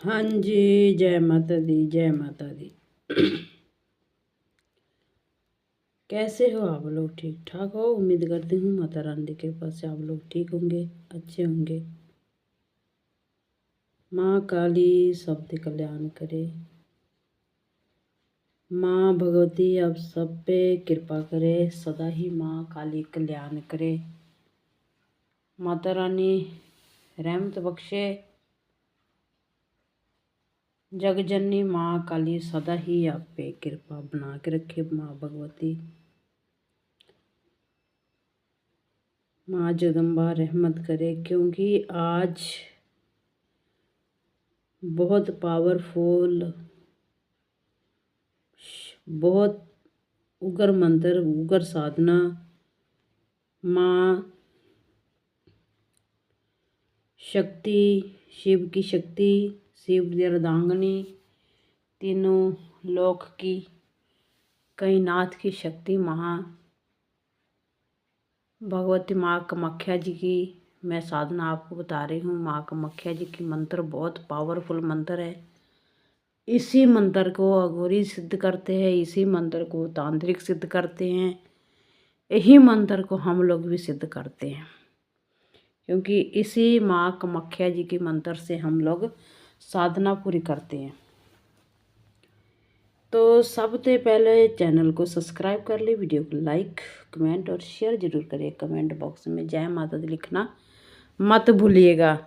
हाँ जी, जय माता दी, जय माता दी। कैसे हो आप लोग? ठीक ठाक हो? उम्मीद करती हूँ माता रानी की कृपा से आप लोग ठीक होंगे, अच्छे होंगे। माँ काली सबके कल्याण करे। माँ भगवती अब सब पे कृपा करे, सदा ही माँ काली कल्याण करे। माता रानी रहमत बख्शे। जगजननी माँ काली सदा ही आप पे कृपा बना के रखे। माँ भगवती माँ जगदम्बा रहमत करे, क्योंकि आज बहुत पावरफुल, बहुत उग्र मंत्र, उग्र साधना माँ शक्ति, शिव की शक्ति, शिव की अर्धांगिनी, तीनों लोक की कायनात की शक्ति महा भगवती माँ कामाख्या जी की मैं साधना आपको बता रही हूँ। माँ कामाख्या जी की मंत्र बहुत पावरफुल मंत्र है। इसी मंत्र को अघोरी सिद्ध करते हैं, इसी मंत्र को तांत्रिक सिद्ध करते हैं, यही मंत्र को हम लोग भी सिद्ध करते हैं, क्योंकि इसी माँ कामाख्या जी के मंत्र से हम लोग साधना पूरी करते हैं। तो सबसे पहले चैनल को सब्सक्राइब कर ले, वीडियो को लाइक कमेंट और शेयर जरूर करिए। कमेंट बॉक्स में जय माता दी लिखना मत भूलिएगा।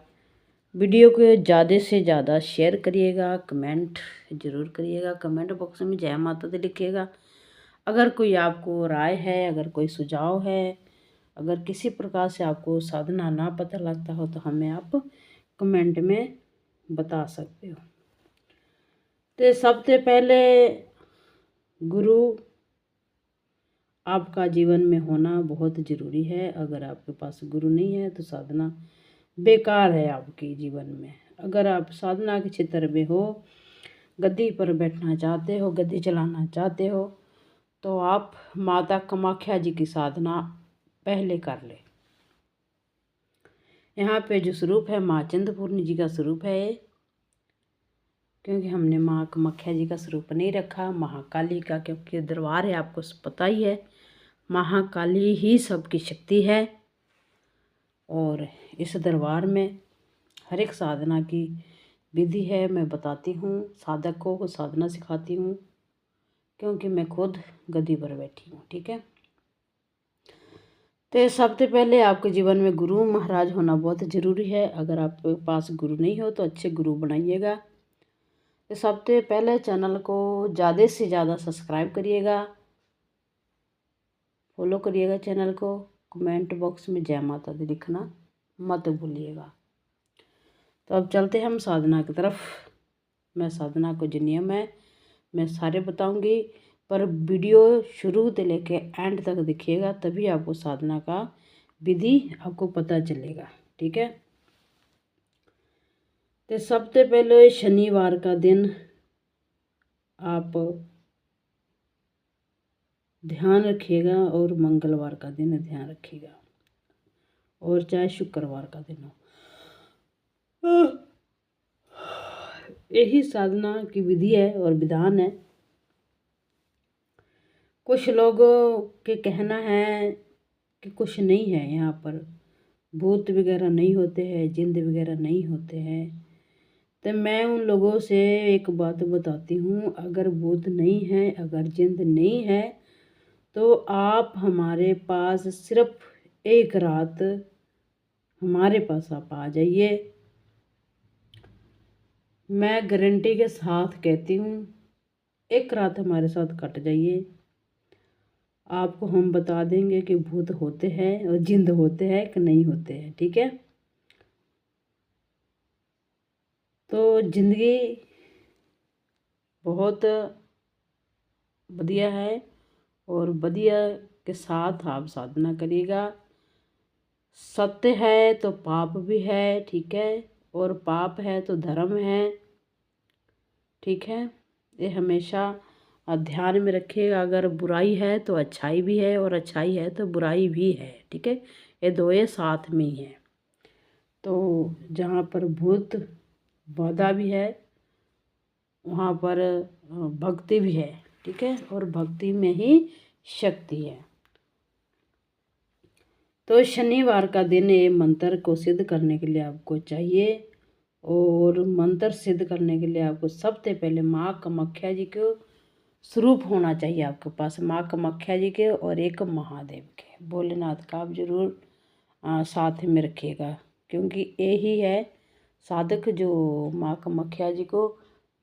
वीडियो को ज़्यादा से ज़्यादा शेयर करिएगा, कमेंट जरूर करिएगा। कमेंट बॉक्स में जय माता दी लिखिएगा। अगर कोई आपको राय है, अगर कोई सुझाव है, अगर किसी प्रकार से आपको साधना ना पता लगता हो तो हमें आप कमेंट में बता सकते हो। तो सबसे पहले गुरु आपका जीवन में होना बहुत ज़रूरी है। अगर आपके पास गुरु नहीं है तो साधना बेकार है आपके जीवन में। अगर आप साधना के क्षेत्र में हो, गद्दी पर बैठना चाहते हो, गद्दी चलाना चाहते हो, तो आप माता कामाख्या जी की साधना पहले कर ले। यहाँ पे जो स्वरूप है माँ चिंतपूर्णी जी का स्वरूप है ये, क्योंकि हमने माँ कामाख्या जी का स्वरूप नहीं रखा, महाकाली का, क्योंकि दरबार है, आपको पता ही है महाकाली ही सबकी शक्ति है। और इस दरबार में हर एक साधना की विधि है, मैं बताती हूँ, साधकों को साधना सिखाती हूँ, क्योंकि मैं खुद गद्दी पर बैठी हूँ। ठीक है, तो सबसे पहले आपके जीवन में गुरु महाराज होना बहुत ज़रूरी है। अगर आपके पास गुरु नहीं हो तो अच्छे गुरु बनाइएगा। तो सबसे पहले चैनल को ज़्यादा से ज़्यादा सब्सक्राइब करिएगा, फॉलो करिएगा चैनल को। कमेंट बॉक्स में जय माता दी लिखना मत भूलिएगा। तो अब चलते हैं हम साधना की तरफ। मैं साधना को जो नियम है मैं सारे बताऊंगी, पर वीडियो शुरू से लेके एंड तक देखिएगा, तभी आपको साधना का विधि आपको पता चलेगा। ठीक है, तो सबसे पहले शनिवार का दिन आप ध्यान रखिएगा, और मंगलवार का दिन ध्यान रखिएगा, और चाहे शुक्रवार का दिन हो। यही साधना की विधि है और विधान है। कुछ लोगों के कहना है कि कुछ नहीं है, यहाँ पर भूत वगैरह नहीं होते हैं, जिंद वगैरह नहीं होते हैं। तो मैं उन लोगों से एक बात बताती हूँ, अगर भूत नहीं है, अगर जिंद नहीं है, तो आप हमारे पास सिर्फ एक रात हमारे पास आप आ जाइए। मैं गारंटी के साथ कहती हूँ, एक रात हमारे साथ कट जाइए, आपको हम बता देंगे कि भूत होते हैं और जिंद होते हैं कि नहीं होते हैं। ठीक है, तो ज़िंदगी बहुत बढ़िया है, और बढ़िया के साथ आप साधना करिएगा। सत्य है तो पाप भी है, ठीक है, और पाप है तो धर्म है। ठीक है, ये हमेशा ध्यान में रखिएगा। अगर बुराई है तो अच्छाई भी है, और अच्छाई है तो बुराई भी है। ठीक है, ये दोए साथ में ही है। तो जहाँ पर भूत बाधा भी है वहाँ पर भक्ति भी है, ठीक है, और भक्ति में ही शक्ति है। तो शनिवार का दिन ये मंत्र को सिद्ध करने के लिए आपको चाहिए, और मंत्र सिद्ध करने के लिए आपको सबसे पहले माँ कामाख्या जी को स्वरूप होना चाहिए आपके पास, माँ कामाख्या जी के और एक महादेव के, भोलेनाथ का आप जरूर साथ में रखिएगा, क्योंकि यही है साधक जो माँ कामाख्या जी को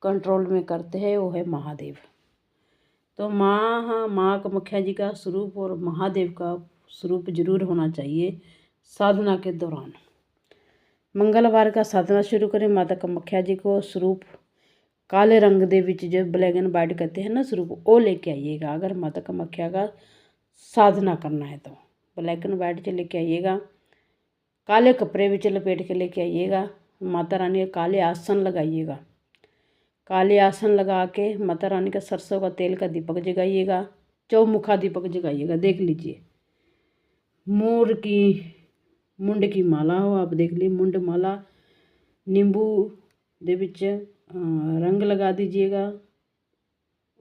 कंट्रोल में करते हैं, वो है महादेव। तो माँ कामाख्या जी का स्वरूप और महादेव का स्वरूप जरूर होना चाहिए साधना के दौरान। मंगलवार का साधना शुरू करें, माता कामाख्या जी को स्वरूप काले रंग दे विच जो ब्लैक एंड वाइट कहते हैं ना स्वरूप, वो लेके आइएगा। अगर माता कामाख्या का साधना करना है तो ब्लैक एंड वाइट से लेके आइएगा, काले कपड़े विच लपेट के लेके आइएगा। माता रानी के काले आसन लगाइएगा, काले आसन लगा के माता रानी का सरसों का तेल का दीपक जगाइएगा, चौमुखा दीपक जगाइएगा। देख लीजिए, मुंड की माला हो, आप देख लीजिए मुंड माला, नींबू दे विच रंग लगा दीजिएगा,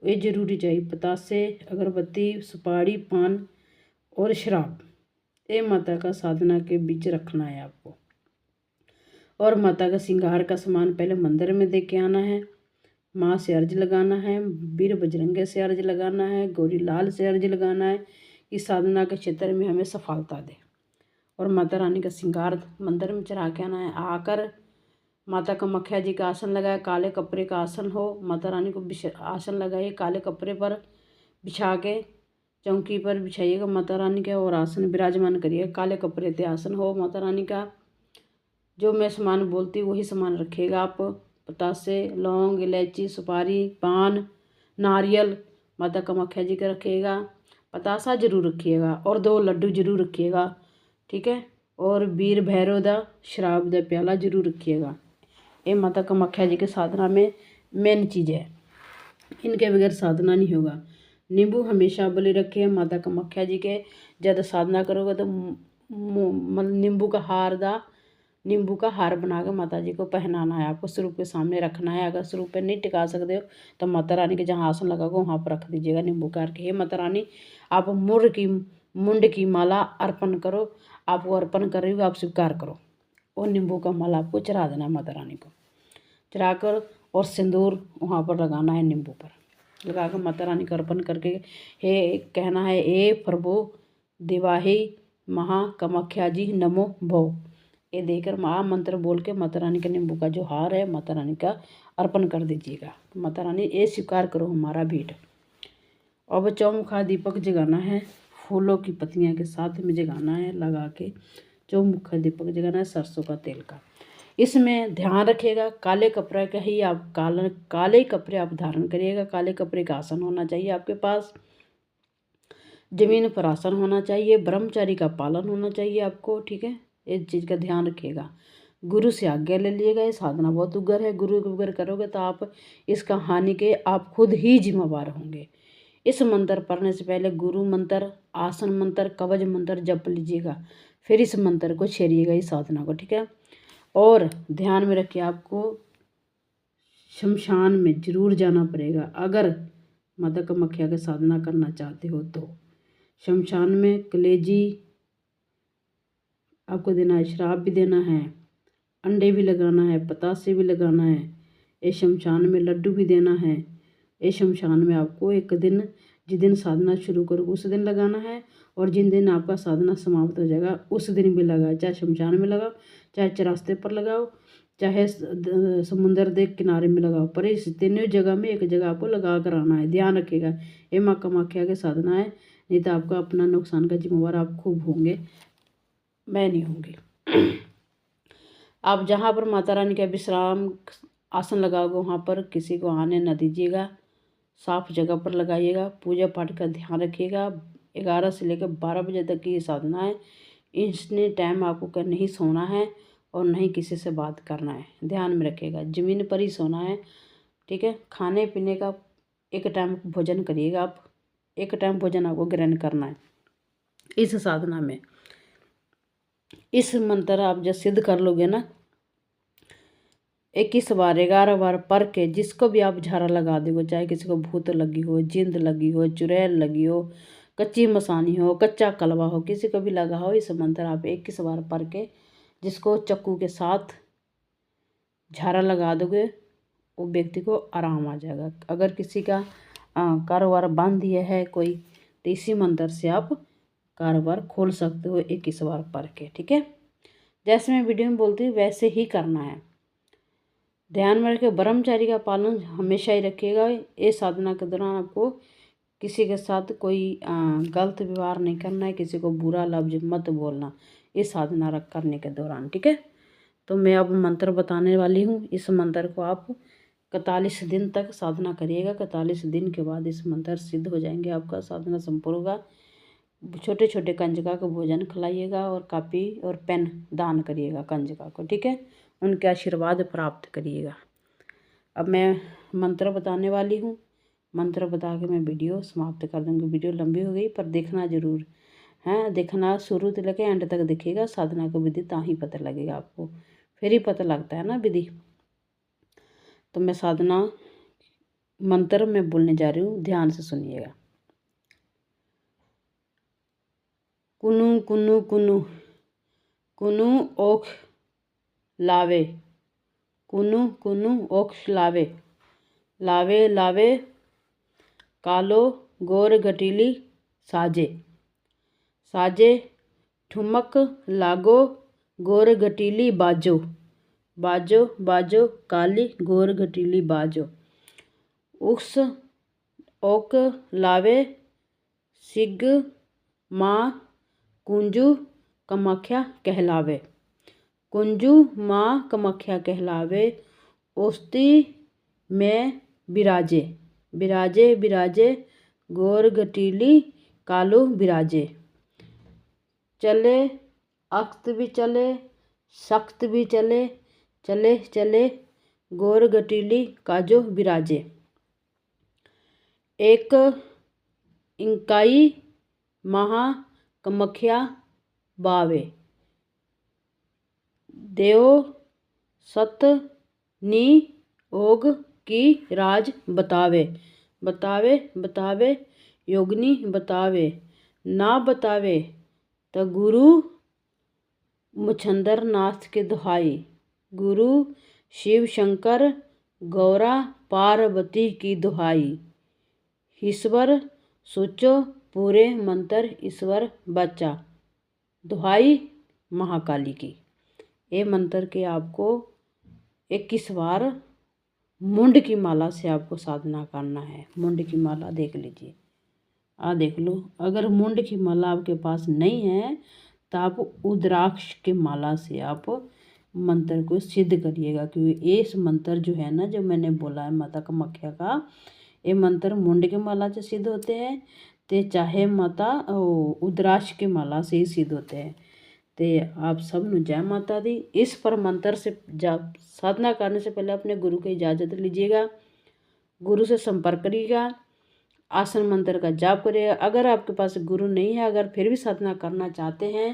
ये जरूरी चाहिए। पतासे, अगरबत्ती, सुपारी, पान और शराब, ये माता का साधना के बीच रखना है आपको। और माता का श्रृंगार का सामान पहले मंदिर में दे के आना है, माँ से अर्ज लगाना है, वीर बजरंगे से अर्ज लगाना है, गौरी लाल से अर्ज लगाना है कि साधना के क्षेत्र में हमें सफलता दे। और माता रानी का श्रृंगार मंदिर में चढ़ा के आना है। आकर माता कामाख्या जी का आसन लगाए, काले कपड़े का आसन हो, माता रानी को आसन लगाइए, काले कपड़े पर बिछा के चौकी पर बिछाइएगा माता रानी के, और आसन विराजमान करिए। काले कपड़े पे आसन हो माता रानी का, जो मैं सामान बोलती वही सामान रखिएगा आप। पतासे, लौंग, इलायची, सुपारी, पान, नारियल माता कामाख्या जी का रखिएगा। पतासा जरूर रखिएगा और 2 लड्डू जरूर रखिएगा, ठीक है। और वीर भैरव दा शराब दा प्याला जरूर रखिएगा। ये माता कामाख्या जी के साधना में मेन चीज़ है, इनके बगैर साधना नहीं होगा। नींबू हमेशा बलि रखे माता कामाख्या जी के। जब साधना करोगे तो नींबू का हार बना के माता जी को पहनाना है आपको, स्वरूप के सामने रखना है। अगर स्वरूप पे नहीं टिका सकते हो तो माता रानी के जहाँ आसन लगाओगे वहाँ पर रख दीजिएगा नींबू का हार के। हे माता रानी, आप मुंड की माला अर्पण करो, आपको अर्पण कर रही हो, आप स्वीकार करो। और नींबू का माला आपको चढ़ा देना माता रानी को, चढ़ाकर और सिंदूर वहाँ पर लगाना है, नींबू पर लगा कर माता रानी का अर्पण करके हे कहना है, ए प्रभु दिवाही महा कामाख्या जी नमो भव। ये देकर मंत्र बोल के माता रानी के नींबू का जो हार है माता रानी का अर्पण कर दीजिएगा। माता रानी ये स्वीकार करो हमारा भेंट। अब चौमुखा दीपक जगाना है, फूलों की पत्तियाँ के साथ में जगाना है, लगा के चौमुखा दीपक जगाना है सरसों का तेल का। इसमें ध्यान रखिएगा काले कपड़े का ही आप काले कपड़े आप धारण करिएगा। काले कपड़े का आसन होना चाहिए आपके पास, जमीन पर आसन होना चाहिए, ब्रह्मचारी का पालन होना चाहिए आपको, ठीक है। इस चीज़ का ध्यान रखिएगा। गुरु से आज्ञा ले लीजिएगा, ये साधना बहुत उग्र है। गुरु के बगैर करोगे तो आप इसका हानि के आप खुद ही जिम्मेवार होंगे। इस मंत्र पढ़ने से पहले गुरु मंत्र, आसन मंत्र, कवच मंत्र जप लीजिएगा, फिर इस मंत्र को छेड़िएगा, इस साधना को, ठीक है। और ध्यान में रखिए आपको शमशान में जरूर जाना पड़ेगा अगर माता कामाख्या की साधना करना चाहते हो तो। शमशान में कलेजी आपको देना है, शराब भी देना है, अंडे भी लगाना है, पतासे भी लगाना है, ये शमशान में लड्डू भी देना है। ये शमशान में आपको एक दिन, जिस दिन साधना शुरू करोगे उस दिन लगाना है, और जिन दिन आपका साधना समाप्त हो जाएगा उस दिन भी लगाओ। चाहे शमशान में लगाओ, चाहे चौरास्ते पर लगाओ, चाहे समुंदर के किनारे में लगाओ, पर इस तीनों जगह में एक जगह आपको लगा कर आना है। ध्यान रखिएगा, ये माँ कामाख्या की साधना है, नहीं तो आपका अपना नुकसान का जिम्मेवार आप खूब होंगे, मैं नहीं होंगी। आप जहाँ पर माता रानी का विश्राम आसन लगाओगे वहाँ पर किसी को आने न दीजिएगा, साफ जगह पर लगाइएगा। पूजा पाठ का ध्यान रखिएगा। 11 से लेकर 12 बजे तक की ये साधना है। इसने टाइम आपको नहीं सोना है और नहीं किसी से बात करना है, ध्यान में रखिएगा। ज़मीन पर ही सोना है, ठीक है। खाने पीने का एक टाइम भोजन करिएगा आप, एक टाइम भोजन आपको ग्रहण करना है इस साधना में। इस मंत्र आप जब सिद्ध कर लोगे ना, 21 बार 11 बार पढ़ के जिसको भी आप झाड़ा लगा दोगे, चाहे किसी को भूत लगी हो, जिंद लगी हो, चुड़ैल लगी हो, कच्ची मसानी हो, कच्चा कलवा हो, किसी को भी लगा हो, इस मंत्र आप 21 बार पढ़ के जिसको चक्कू के साथ झाड़ा लगा दोगे वो व्यक्ति को आराम आ जाएगा। अगर किसी का कारोबार बंद दिया है कोई, तो इसी मंत्र से आप कारोबार खोल सकते हो 21 बार पढ़ के। ठीक है, जैसे मैं वीडियो में बोलती हूँ वैसे ही करना है। ध्यान में रखिए, ब्रह्मचारी का पालन हमेशा ही रखिएगा। ये साधना के दौरान आपको किसी के साथ कोई गलत व्यवहार नहीं करना है, किसी को बुरा लफ्ज मत बोलना ये साधना करने के दौरान। ठीक है, तो मैं अब मंत्र बताने वाली हूँ। इस मंत्र को आप 41 दिन तक साधना करिएगा। 41 दिन के बाद इस मंत्र सिद्ध हो जाएंगे, आपका साधना संपूर्ण होगा। छोटे छोटे कंजका को भोजन खिलाइएगा और कॉपी और पेन दान करिएगा कंजका को। ठीक है, उनके आशीर्वाद प्राप्त करिएगा। अब मैं मंत्र बताने वाली हूँ। मंत्र बता के मैं वीडियो समाप्त कर दूँगी। वीडियो लंबी हो गई पर देखना ज़रूर है, देखना शुरू से लेकर एंड तक देखिएगा। साधना का विधि ताही पता लगेगा आपको, फिर ही पता लगता है ना विधि। तो मैं साधना मंत्र में बोलने जा रही हूँ, ध्यान से सुनिएगा। कुनु कुनु कुनु कुनु ओख लावे, कुनु कुनु ओख लावे, लावे लावे कालो गोर घटीली साजे, साजे ठुमक लागो गोर घटीली बाजो, बाजो बाजो काली गोर घटीली बाजो। उस ओक लावे सिग माँ कुंजू कमाख्या कहलावे, कुंजू माँ कमाख्या कहलावे। ओस्ती में बिराजे, बिराजे बिराजे गोर घटीली कालू बिराजे। चले अक्त भी चले सख्त भी चले, चले चले गोर घटीली काजो बिराजे। एक इंकाई महा कमख्या बावे, देव सत नी ओग की राज बतावे, बतावे बतावे योगनी बतावे। ना बतावे तो गुरु मुछंदर नाथ के दुहाई, गुरु शिव शंकर गौरा पार्वती की दुहाई। ईश्वर सोचो पूरे मंत्र ईश्वर बच्चा, दुहाई महाकाली की। ये मंत्र के आपको 21 बार मुंड की माला से आपको साधना करना है। मुंड की माला देख लीजिए, देख लो। अगर मुंड की माला आपके पास नहीं है तो आप उद्राक्ष के माला से आप मंत्र को सिद्ध करिएगा, क्योंकि ये मंत्र जो है ना, जो मैंने बोला है माता कामाख्या का, ये मंत्र मुंड के माला से सिद्ध होते हैं, ते चाहे माता उद्राक्ष के माला से ही सिद्ध होते हैं। ते आप सब नु जय माता दी। इस पर मंत्र से साधना करने से पहले अपने गुरु की इजाज़त लीजिएगा, गुरु से संपर्क करिएगा, आसन मंत्र का जाप करिएगा। अगर आपके पास गुरु नहीं है, अगर फिर भी साधना करना चाहते हैं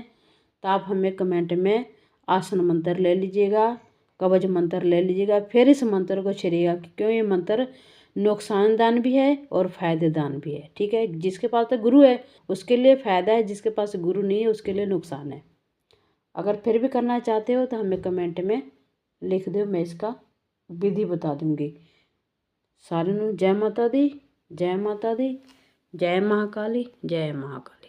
तो आप हमें कमेंट में आसन मंत्र ले लीजिएगा, कवच मंत्र ले लीजिएगा, फिर इस मंत्र को छेड़िएगा, क्यों ये मंत्र नुकसानदान भी है और फ़ायदेदान भी है। ठीक है, जिसके पास तो गुरु है उसके लिए फ़ायदा है, जिसके पास गुरु नहीं है उसके लिए नुकसान है। अगर फिर भी करना चाहते हो तो हमें कमेंट में लिख दो, मैं इसका विधि बता दूंगी। सारे जय माता दी, जय माता दी, जय महाकाली, जय महाकाली।